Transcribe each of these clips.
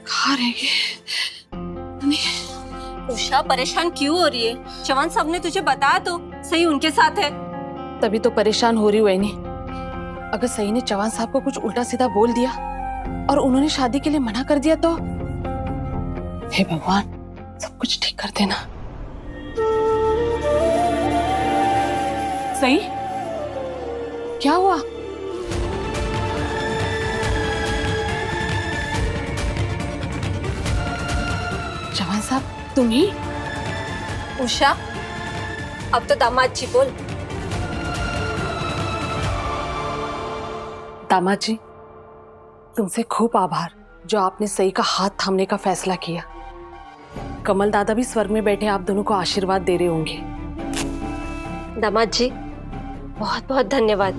कहाँ रह गए? उषा परेशान क्यों हो रही है? चौहान साहब ने तुझे बताया तो सही उनके साथ है। तभी तो परेशान हो रही हूँ ऐनी। अगर सही ने चौहान साहब को कुछ उल्टा सीधा बोल दिया और उन्होंने शादी के लिए मना कर दिया तो हे भगवान, सब कुछ ठीक कर देना। सही क्या हुआ? चौहान साहब तुम ही? उषा अब तो दामाद जी बोल। दामाद जी, तुमसे खूब आभार जो आपने सही का हाथ थामने का फैसला किया। कमल दादा भी स्वर्ग में बैठे आप दोनों को आशीर्वाद दे रहे होंगे। दामाद जी बहुत बहुत धन्यवाद।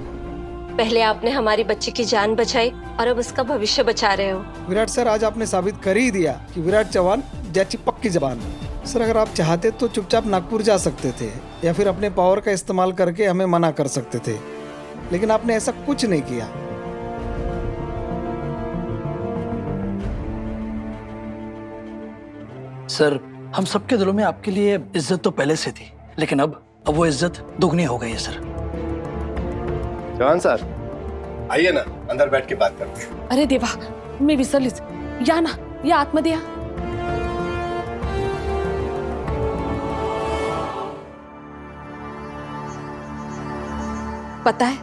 पहले आपने हमारी बच्ची की जान बचाई और अब उसका भविष्य बचा रहे हो। विराट सर, आज आपने साबित कर ही दिया कि विराट चौहान जैसी पक्की जबान है। सर, अगर आप चाहते तो चुपचाप नागपुर जा सकते थे या फिर अपने पावर का इस्तेमाल करके हमें मना कर सकते थे, लेकिन आपने ऐसा कुछ नहीं किया। सर, हम सबके दिलों में आपके लिए इज्जत तो पहले से थी, लेकिन अब वो इज्जत दुगनी हो गई है सर। चौहान सर, आइए ना, अंदर बैठ के बात करते हैं। अरे देवा, मी विसरलीच, या ना, या आतमध्ये या। पता है,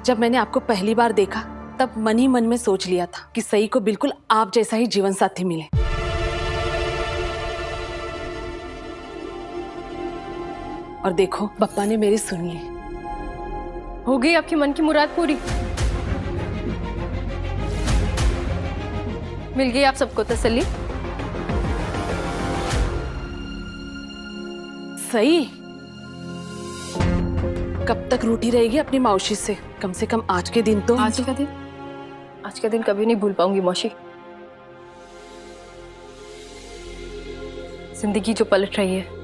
जब मैंने आपको पहली बार देखा तब मन ही मन में सोच लिया था कि सई को बिल्कुल आप जैसा ही जीवन साथी मिले। और देखो, बप्पा ने मेरी सुन ली। हो गई आपकी मन की मुराद पूरी? मिल गई आप सबको तसल्ली? सही कब तक रूठी रहेगी अपनी मौसी से? कम से कम आज के दिन तो। आज का दिन कभी नहीं भूल पाऊंगी मौसी। जिंदगी जो पलट रही है,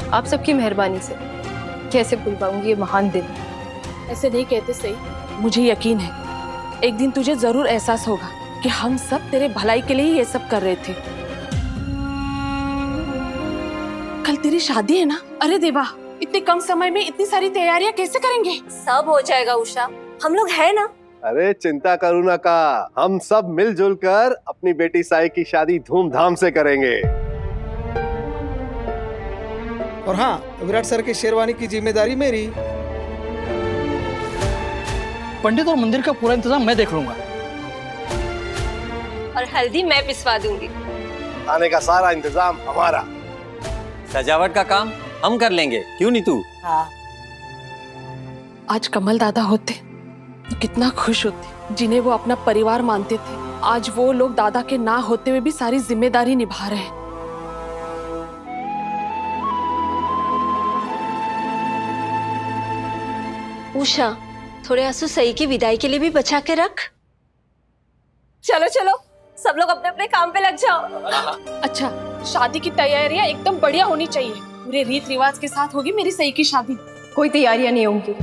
आप सबकी मेहरबानी से कैसे भूल पाऊंगी ये महान दिन। ऐसे नहीं कहते सही, मुझे यकीन है एक दिन तुझे जरूर एहसास होगा कि हम सब तेरे भलाई के लिए ही ये सब कर रहे थे। कल तेरी शादी है ना? अरे देवा, इतने कम समय में इतनी सारी तैयारियां कैसे करेंगे? सब हो जाएगा उषा, हम लोग हैं ना। अरे चिंता करो ना का, हम सब मिलजुल कर अपनी बेटी साई की शादी धूमधाम से करेंगे। और हाँ, विराट सर की शेरवानी की जिम्मेदारी मेरी। पंडित और मंदिर का पूरा इंतजाम मैं देख लूंगा। और हल्दी मैं पिसवा दूंगी। आने का सारा इंतजाम हमारा। सजावट का काम हम कर लेंगे, क्यों नहीं तू? आज कमल दादा होते तो कितना खुश होते, जिन्हें वो अपना परिवार मानते थे। आज वो लोग दादा के ना होते हुए भी सारी जिम्मेदारी निभा रहे हैं। उषा, थोड़े आंसू सही की विदाई के लिए भी बचा के रख। चलो चलो, सब लोग अपने अपने काम पे लग जाओ। अच्छा, शादी की तैयारियां एकदम बढ़िया होनी चाहिए। पूरे रीत रिवाज के साथ होगी मेरी सही की शादी। कोई तैयारियां नहीं होंगी।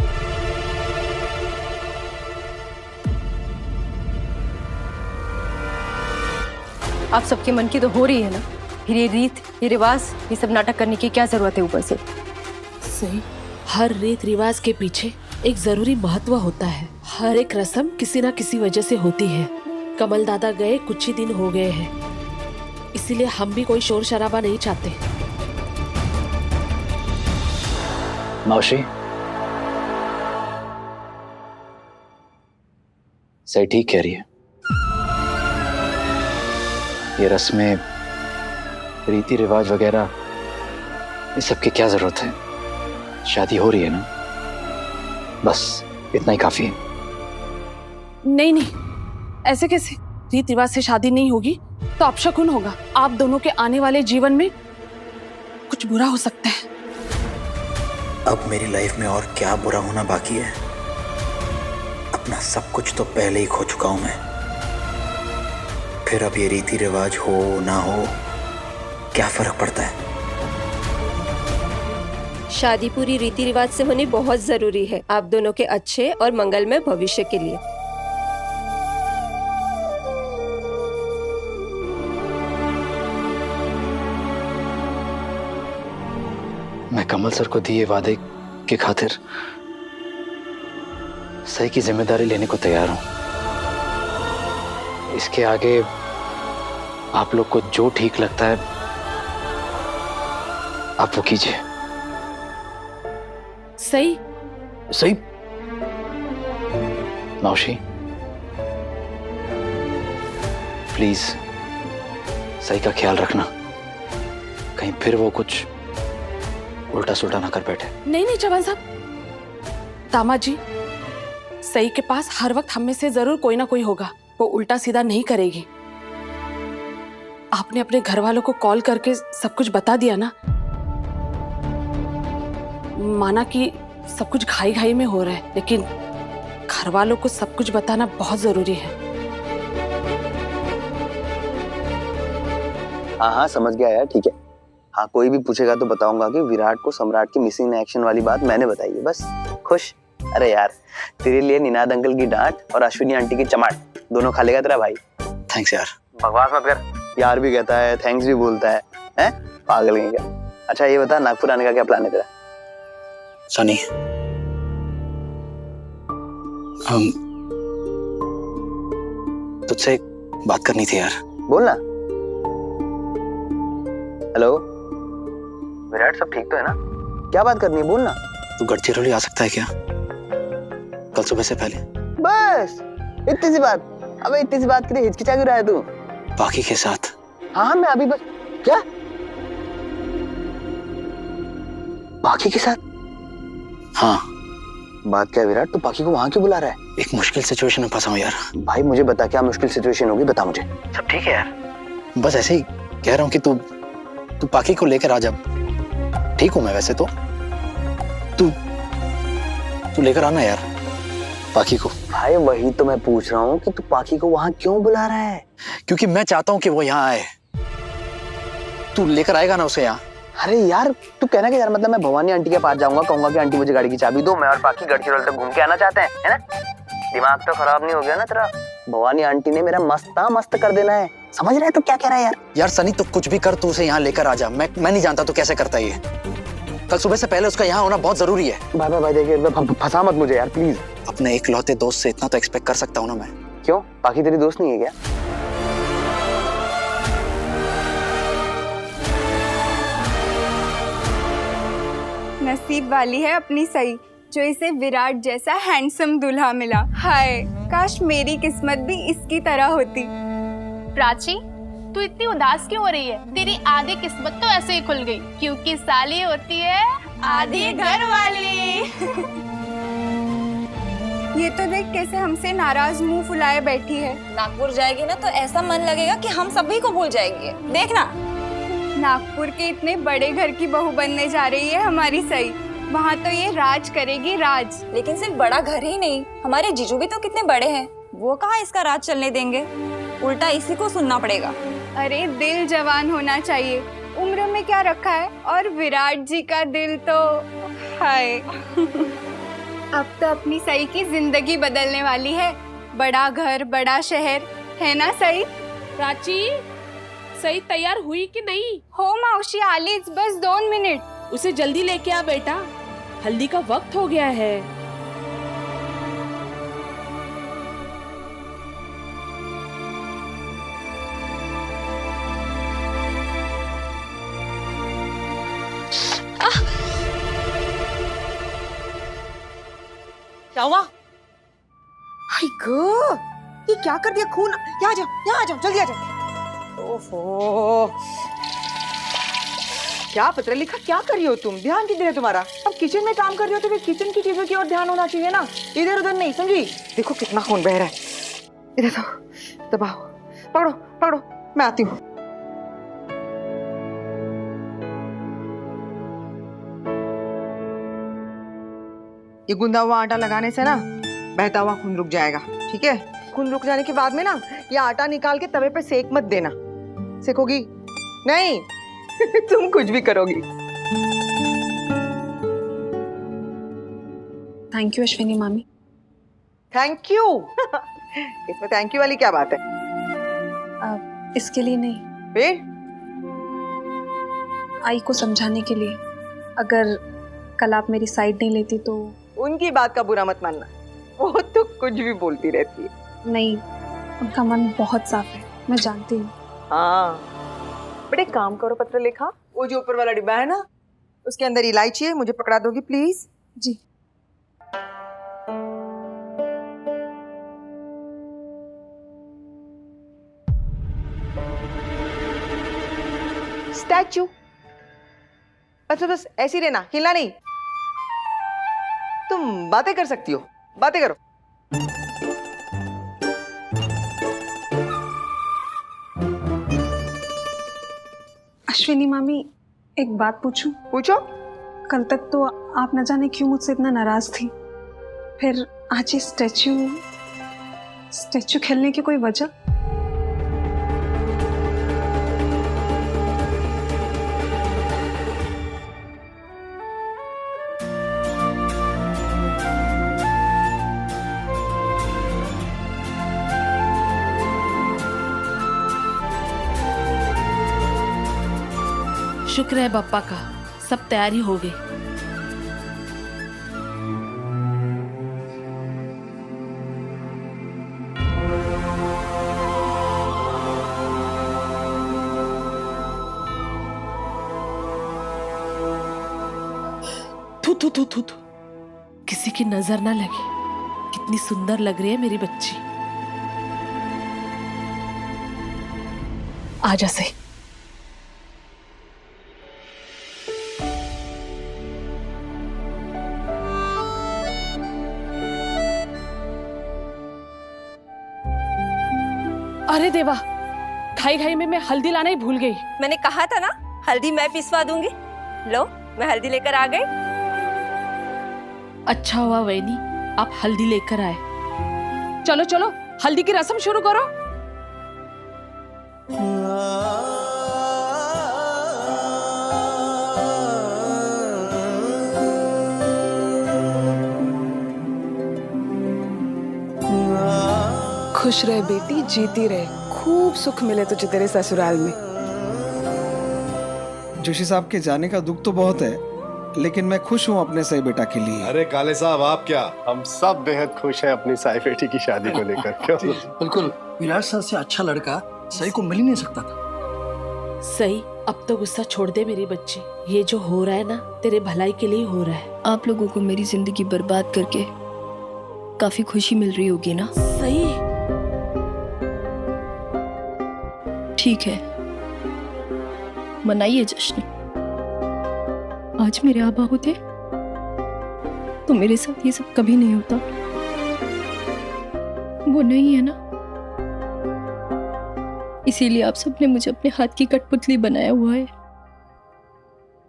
आप सबके मन की तो हो रही है ना, फिर ये रीत, ये रिवाज, ये सब नाटक करने की क्या जरूरत है ऊपर से? सही, हर रीत रिवाज के पीछे एक जरूरी महत्व होता है। हर एक रस्म किसी ना किसी वजह से होती है। कमल दादा गए कुछ ही दिन हो गए हैं, इसीलिए हम भी कोई शोर शराबा नहीं चाहते। मौसी, सही ठीक कह रही है। ये रस्में, रीति रिवाज वगैरह, ये सब की क्या जरूरत है? शादी हो रही है ना, बस इतना ही काफी है। नहीं नहीं, ऐसे कैसे? रीत रिवाज से शादी नहीं होगी तो अपशकुन होगा। आप दोनों के आने वाले जीवन में कुछ बुरा हो सकता है। अब मेरी लाइफ में और क्या बुरा होना बाकी है? अपना सब कुछ तो पहले ही खो चुका हूं मैं। फिर अब ये रीति रिवाज हो ना हो, क्या फर्क पड़ता है? शादी पूरी रीति रिवाज से होनी बहुत जरूरी है, आप दोनों के अच्छे और मंगलमय भविष्य के लिए। मैं कमल सर को दिए वादे की खातिर सही की जिम्मेदारी लेने को तैयार हूं। इसके आगे आप लोग को जो ठीक लगता है आप वो कीजिए। सही सही। मौशी प्लीज सही का ख्याल रखना, कहीं फिर वो कुछ उल्टा सुल्टा ना कर बैठे। नहीं नहीं चौहान साहब, दामाद जी, सही के पास हर वक्त हम में से जरूर कोई ना कोई होगा, वो उल्टा सीधा नहीं करेगी। आपने अपने घर वालों को कॉल करके सब कुछ बता दिया ना। माना कि सब कुछ घाई घाई में हो रहा है, लेकिन घर वालों को सब कुछ बताना बहुत जरूरी है। हाँ समझ गया यार, ठीक है। हाँ कोई भी पूछेगा तो बताऊंगा कि विराट को सम्राट की मिसिंग इन एक्शन वाली बात मैंने बताई है, बस। खुश? अरे यार तेरे लिए निनाद अंकल की डांट और अश्विनी आंटी की चमाट दोनों खा लेगा तेरा भाई। थैंक्स यार। बकवास मत कर, यार भी कहता है, थैंक्स भी बोलता है, हैं? पागल है क्या? अच्छा ये बता, नागपुर आने का क्या प्लान है तेरा? सनी, हम तुझसे एक बात करनी थी यार। बोल ना। हेलो विराट, सब ठीक तो है ना? क्या बात करनी है, बोल ना। तू गढ़चिरौली आ सकता है क्या कल सुबह से पहले? बस इतनी सी बात? अबे इतनी सी बात के लिए हिचकिचा क्यों रहा है तू? बाकी के साथ। हाँ मैं अभी बस। क्या बाकी के साथ? हाँ। बात क्या है विराट, तू बाकी को वहां क्यों बुला रहा है? एक मुश्किल सिचुएशन में फंसा हूं यार। भाई मुझे बता, क्या मुश्किल सिचुएशन होगी, बता मुझे। सब ठीक है यार, बस ऐसे ही कह रहा हूं कि तू पाकी को लेकर आ जा। ठीक हूं मैं वैसे तो, तू लेकर आना यार पाकी को। भाई वही तो मैं पूछ रहा हूँ कि तू पाकी को वहां क्यों बुला रहा है? क्योंकि मैं चाहता हूं कि वो यहाँ आए। तू लेकर आएगा ना उसे यहाँ? अरे यार तू कहना कि यार मतलब मैं भवानी आंटी के पास जाऊंगा, कहूंगा कि आंटी मुझे गाड़ी की चाबी दो, मैं और पाकी गढ़चिरौली तक घूम के आना चाहते हैं, है ना? दिमाग तो खराब नहीं हो गया ना तेरा? भवानी आंटी ने मेरा मस्त कर देना है, समझ रहा है? तो क्या कह रहा है यार? यार सनी तो कुछ भी कर, तू उसे यहाँ लेकर आ जा। मैं नहीं जानता तो कैसे करता है ये। कल सुबह से पहले उसका यहाँ होना बहुत जरूरी है। भाई देखिए फंसा मत मुझे यार प्लीज। अपने इकलौते दोस्त से इतना तो एक्सपेक्ट कर सकता हूँ ना मैं। क्यों, पाकी तेरी दोस्त नहीं है क्या? नसीब वाली है अपनी सही जो इसे विराट जैसा हैंडसम दूल्हा मिला। हाय काश मेरी किस्मत भी इसकी तरह होती। प्राची, तू इतनी उदास क्यों हो रही है? तेरी आधी किस्मत तो ऐसे ही खुल गई, क्योंकि साली होती है आधी घर वाली। ये तो देख कैसे हमसे नाराज मुंह फुलाए बैठी है। नागपुर जाएगी ना तो ऐसा मन लगेगा कि हम सभी को भूल जाएंगे, देखना। नागपुर के इतने बड़े घर की बहू बनने जा रही है हमारी सही, वहाँ तो ये राज करेगी राज। लेकिन सिर्फ बड़ा घर ही नहीं, हमारे जीजू भी तो कितने बड़े हैं, वो कहाँ इसका राज चलने देंगे? उल्टा इसी को सुनना पड़ेगा। अरे दिल जवान होना चाहिए, उम्र में क्या रखा है। और विराट जी का दिल तो हाय। अब तो अपनी सही की जिंदगी बदलने वाली है। बड़ा घर, बड़ा शहर, है ना सही? प्राची, सही तैयार हुई कि नहीं? हो मौसी आलिज, बस 2 मिनट। उसे जल्दी लेके आ बेटा, हल्दी का वक्त हो गया है। क्या हुआ? हाय गो, ये क्या कर दिया? खून! यहाँ आ जाओ, जल्दी आ जाओ। ओहो, क्या पत्र लिखा? क्या कर रही हो तुम? ध्यान किधर है तुम्हारा? अब किचन में काम कर रही हो तो फिर किचन की चीजों की ओर ध्यान होना चाहिए ना, इधर उधर नहीं, समझी? देखो कितना खून बह रहा है। इधर तो दबाओ, पकड़ो, मैं आती हूँ। ये गुंदा हुआ आटा लगाने से ना बहता हुआ खून रुक जाएगा, ठीक है? खून रुक जाने के बाद में ना ये आटा निकाल के तवे पे सेक मत देना। सेकोगी नहीं? तुम कुछ भी करोगी। थैंक यू अश्विनी मामी। Thank you? इसमें थैंक यू वाली क्या बात है? इसके लिए नहीं, फिर आई को समझाने के लिए। अगर कल आप मेरी साइड नहीं लेती तो। उनकी बात का बुरा मत मानना, वो तो कुछ भी बोलती रहती है। नहीं, उनका मन बहुत साफ है, मैं जानती हूँ। हाँ, बड़े काम करो पत्रलेखा, वो जो ऊपर वाला डिब्बा है ना, उसके अंदर इलायची है, मुझे पकड़ा दोगी प्लीज? जी। स्टैचू बस ऐसी रहना, हिलना नहीं। तुम बातें कर सकती हो, बातें करो। अश्विनी मामी, एक बात पूछूं? पूछो। कल तक तो आप न जाने क्यों मुझसे इतना नाराज थी, फिर आज ये स्टैचू खेलने की कोई वजह? शुक्र है बप्पा का, सब तैयारी हो गई। थू थू थू थू थू, किसी की नजर ना लगे। कितनी सुंदर लग रही है मेरी बच्ची। आजा सही। अरे देवा, खाई खाई में मैं हल्दी लाना ही भूल गई। मैंने कहा था ना, हल्दी मैं पिसवा दूंगी। लो, मैं हल्दी लेकर आ गई। अच्छा हुआ वैनी, आप हल्दी लेकर आए। चलो चलो, हल्दी की रस्म शुरू करो। खुश रहे बेटी, जीती रहे, खूब सुख मिले तुझे तेरे ससुराल में। जोशी साहब के जाने का दुख तो बहुत है, लेकिन मैं खुश हूँ अपने सही बेटा के लिए। अरे काले साहब, आप क्या, हम सब बेहद खुश हैं अपनी साई बेटी की शादी को लेकर। क्यों? बिल्कुल, विराट सर से अच्छा लड़का सही को मिल ही नहीं सकता था। सही, अब तो गुस्सा छोड़ दे मेरी बच्ची। ये जो हो रहा है ना, तेरे भलाई के लिए हो रहा है। आप लोगों को मेरी जिंदगी बर्बाद करके काफी खुशी मिल रही होगी ना? सही, ठीक है, मनाइए जश्न। आज मेरे आबा होते तो मेरे साथ ये सब कभी नहीं होता। वो नहीं है ना, इसीलिए आप सबने मुझे अपने हाथ की कठपुतली बनाया हुआ है,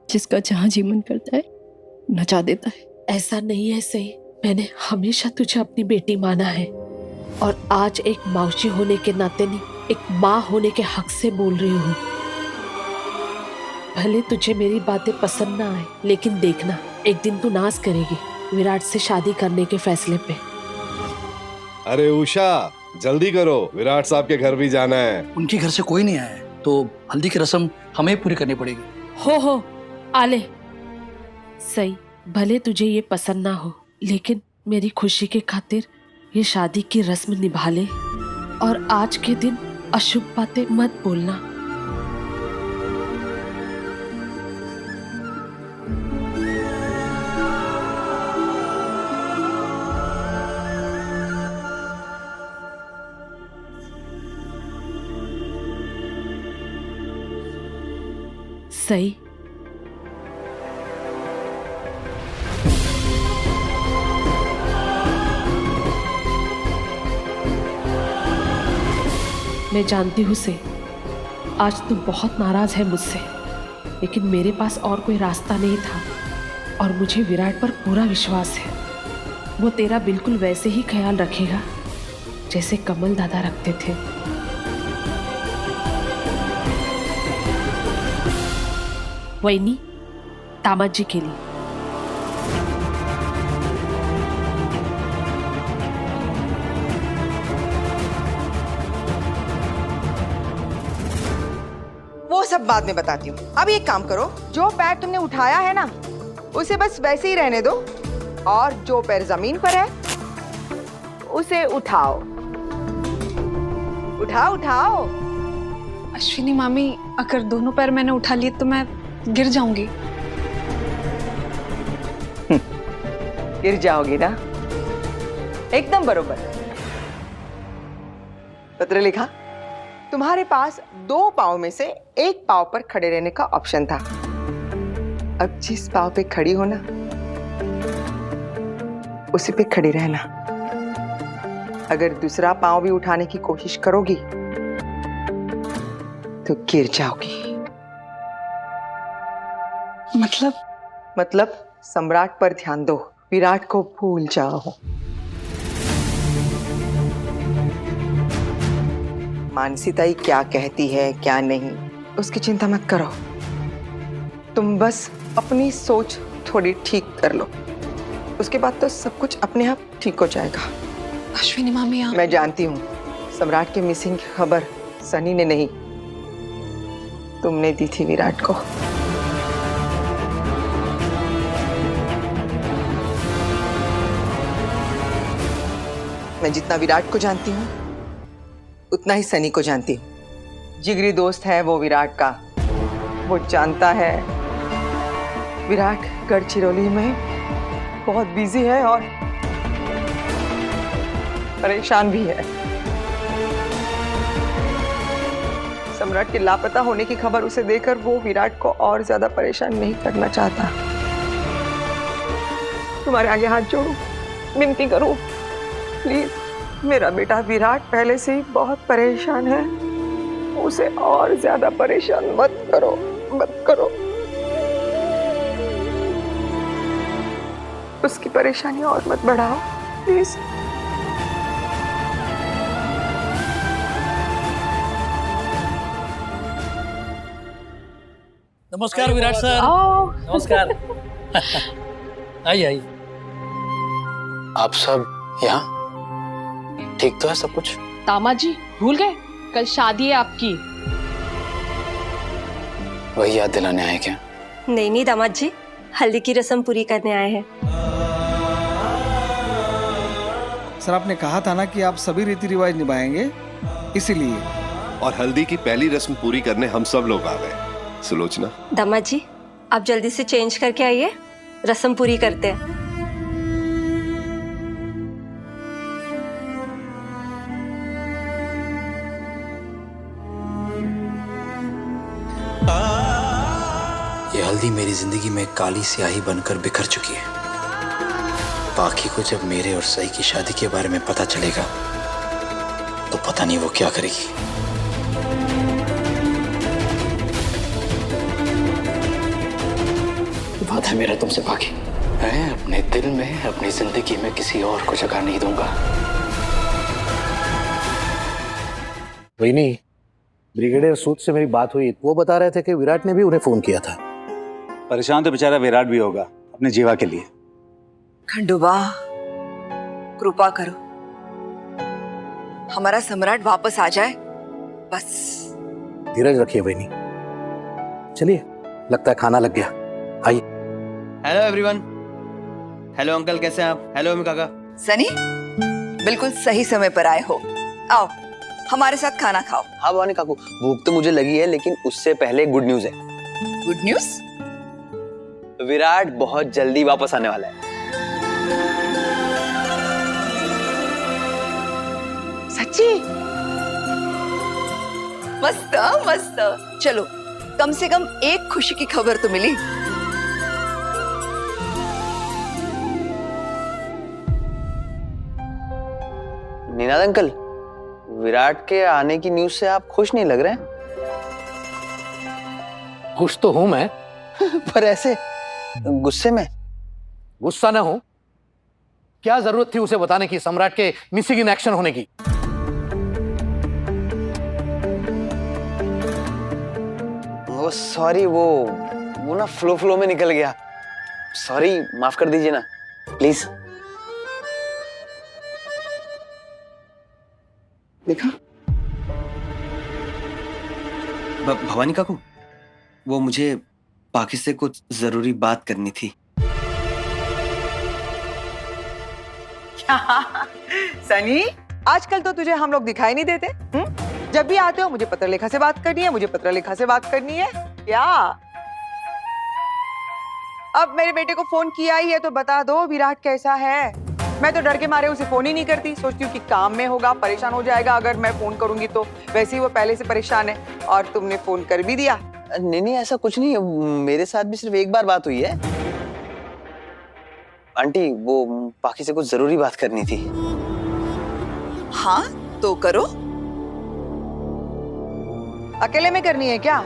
जिसका जहां जी मन करता है नचा देता है। ऐसा नहीं है सही, मैंने हमेशा तुझे अपनी बेटी माना है, और आज एक मौसी होने के नाते नहीं, एक माँ होने के हक से बोल रही हूँ। भले तुझे मेरी बातें पसंद ना आए, लेकिन देखना, एक दिन तू नाज करेगी विराट से शादी करने के फैसले पे। अरे उषा, जल्दी करो, विराट साहब के घर भी जाना है। उनके घर से कोई नहीं आया है, तो हल्दी की रस्म हमें पूरी करनी पड़ेगी। हो आले। सही, भले तुझे ये पसंद ना हो, लेकिन मेरी खुशी के खातिर ये शादी की रस्म निभा ले, और आज के दिन अशुभ बातें मत बोलना। सही, मैं जानती हूँ से आज तू बहुत नाराज है मुझसे, लेकिन मेरे पास और कोई रास्ता नहीं था, और मुझे विराट पर पूरा विश्वास है। वो तेरा बिल्कुल वैसे ही ख्याल रखेगा जैसे कमल दादा रखते थे। वैनी, दामाद जी के लिए। वो सब बाद में बताती हूँ। अब एक काम करो, जो बैग तुमने उठाया है ना, उसे बस वैसे ही रहने दो और जो पैर जमीन पर है उसे उठाओ। उठाओ उठाओ। अश्विनी मामी, अगर दोनों पैर मैंने उठा लिए तो मैं गिर जाऊंगी। गिर जाओगी ना? एकदम बरोबर। पत्र लिखा, तुम्हारे पास 2 पाँव में से एक पाँव पर खड़े रहने का ऑप्शन था। अब जिस पाँव पे खड़ी हो ना, उसी पे खड़ी रहना। अगर दूसरा पाँव भी उठाने की कोशिश करोगी तो गिर जाओगी। मतलब सम्राट पर ध्यान दो, विराट को भूल जाओ। मानसी ताई क्या कहती है क्या नहीं, उसकी चिंता मत करो। तुम बस अपनी सोच थोड़ी ठीक कर लो, उसके बाद तो सब कुछ अपने आप ठीक हो जाएगा। अश्विनी मामी, आप... मैं जानती हूँ सम्राट के मिसिंग की खबर सनी ने नहीं, तुमने दी थी विराट को। मैं जितना विराट को जानती हूँ उतना ही सनी को जानती हूँ। जिगरी दोस्त है वो विराट का। वो जानता है विराट गढ़चिरौली में बहुत बिजी है और परेशान भी है। सम्राट के लापता होने की खबर उसे देकर वो विराट को और ज्यादा परेशान नहीं करना चाहता। तुम्हारे आगे हाथ जोड़ूं, विनती करूं, प्लीज। मेरा बेटा विराट पहले से ही बहुत परेशान है, उसे और ज्यादा परेशान मत करो, मत करो। उसकी परेशानी और मत बढ़ाओ, प्लीज। नमस्कार विराट सर। नमस्कार। आइए आइए। आप सब यहाँ? ठीक तो है सब कुछ? दामाद जी भूल गए, कल शादी है आपकी। वही याद दिलाने आए क्या? नहीं दामाद जी, हल्दी की रस्म पूरी करने आए हैं। सर आपने कहा था ना कि आप सभी रीति रिवाज निभाएंगे, इसीलिए। और हल्दी की पहली रस्म पूरी करने हम सब लोग आ गए। सुलोचना। दामाद जी, आप जल्दी से चेंज करके आइए, रस्म पूरी करते हैं। ये हल्दी मेरी जिंदगी में काली स्याही बनकर बिखर चुकी है। बाकी को जब मेरे और सई की शादी के बारे में पता चलेगा तो पता नहीं वो क्या करेगी। बात है मेरा तुमसे बाकी। मैं अपने दिल में, अपनी जिंदगी में किसी और को जगह नहीं दूंगा। वही ब्रिगेडियर सूद से मेरी बात हुई, वो बता रहे थे कि विराट ने भी उन्हें फोन किया था। परेशान तो बेचारा विराट भी होगा अपने जीवा के लिए। खंडोबा, कृपा करो, हमारा सम्राट वापस आ जाए बस। धीरज रखिए बहनी। चलिए, लगता है खाना लग गया। आइए। Hello everyone. हेलो अंकल, कैसे हैं आप? हेलो अम्मी काका। सनी, बिल्कुल सही समय पर आए हो। आओ हमारे साथ खाना खाओ। हाँ भवानी काकू, भूख तो मुझे लगी है, लेकिन उससे पहले गुड न्यूज है। Good news? विराट बहुत जल्दी वापस आने वाला है। सच्ची? मस्त मस्त। चलो, कम से कम एक खुशी की खबर तो मिली। निनाद अंकल, विराट के आने की न्यूज से आप खुश नहीं लग रहे हैं? खुश तो हूं मैं। पर ऐसे गुस्से में? गुस्सा ना हो, क्या जरूरत थी उसे बताने की सम्राट के मिसिंग इन एक्शन होने की? वो सॉरी, वो ना फ्लो में निकल गया। सॉरी, माफ कर दीजिए ना प्लीज। देखा? भवानी काकू, वो मुझे बाकी से कुछ जरूरी बात करनी थी। सनी, आजकल तो तुझे हम लोग दिखाई नहीं देते। जब भी आते हो मुझे पत्रलेखा से बात करनी है, मुझे पत्रलेखा से बात करनी है। क्या अब मेरे बेटे को फोन किया ही है तो बता दो विराट कैसा है। मैं तो डर के मारे उसे फोन ही नहीं करती, सोचती हूँ कि काम में होगा, परेशान हो जाएगा अगर मैं फोन करूंगी तो। वैसे ही वो पहले से परेशान है और तुमने फोन कर भी दिया। नहीं नहीं, ऐसा कुछ नहीं है, मेरे साथ भी सिर्फ एक बार बात हुई है। आंटी, वो पाखी से कुछ जरूरी बात करनी थी। हाँ तो करो। अकेले में करनी है क्या?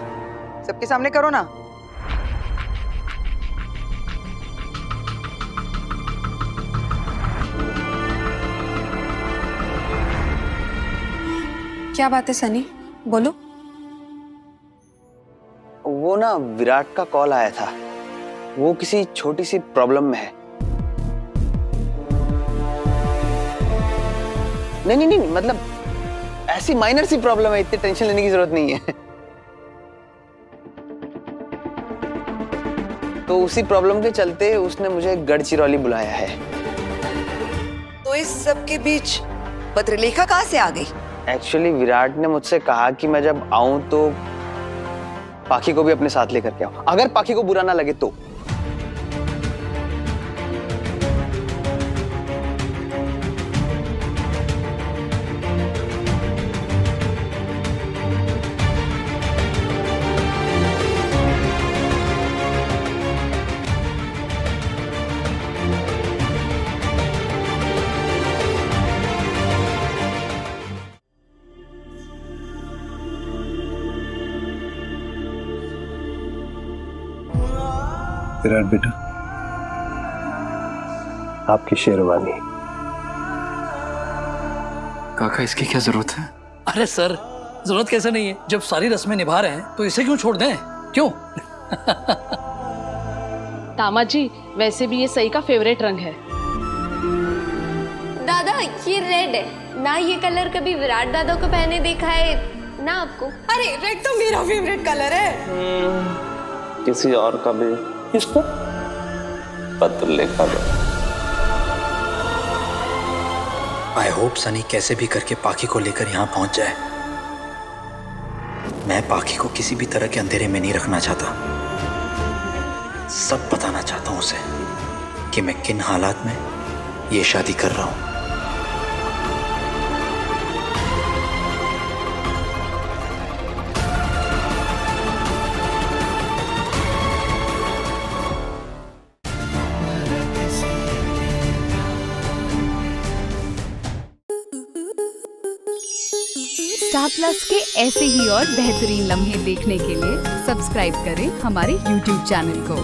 सबके सामने करो ना। क्या बात है सनी, बोलो। वो ना विराट का कॉल आया था, वो किसी छोटी सी प्रॉब्लम में है। नहीं नहीं नहीं, मतलब ऐसी माइनर सी प्रॉब्लम है, इतनी टेंशन लेने की जरूरत नहीं है। तो उसी प्रॉब्लम के चलते उसने मुझे गढ़चिरौली बुलाया है। तो इस सब के बीच पत्रलेखा कहाँ से आ गई? एक्चुअली विराट ने मुझसे कहा कि मैं जब आऊं तो पाखी को भी अपने साथ लेकर के आओ, अगर पाखी को बुरा ना लगे तो। विराट बेटा, आपकी शेरवानी। काका, इसकी क्या जरूरत है? अरे सर, जरूरत कैसे नहीं है? जब सारी रस्में निभा रहे हैं तो इसे क्यों छोड़ दें? क्यों? दामाद जी, वैसे भी ये सई का फेवरेट रंग है। दादा, ये रेड है ना, ये कलर कभी विराट दादा को पहने देखा है ना आपको? अरे रेड तो मेरा फेवरेट कलर है। किसी और का भी इसको पत्र लिखा दो। आई होप सनी कैसे भी करके पाखी को लेकर यहाँ पहुंच जाए। मैं पाखी को किसी भी तरह के अंधेरे में नहीं रखना चाहता। सब बताना चाहता हूं उसे कि मैं किन हालात में ये शादी कर रहा हूं। स्टार प्लस के ऐसे ही और बेहतरीन लम्हे देखने के लिए सब्सक्राइब करें हमारे YouTube चैनल को।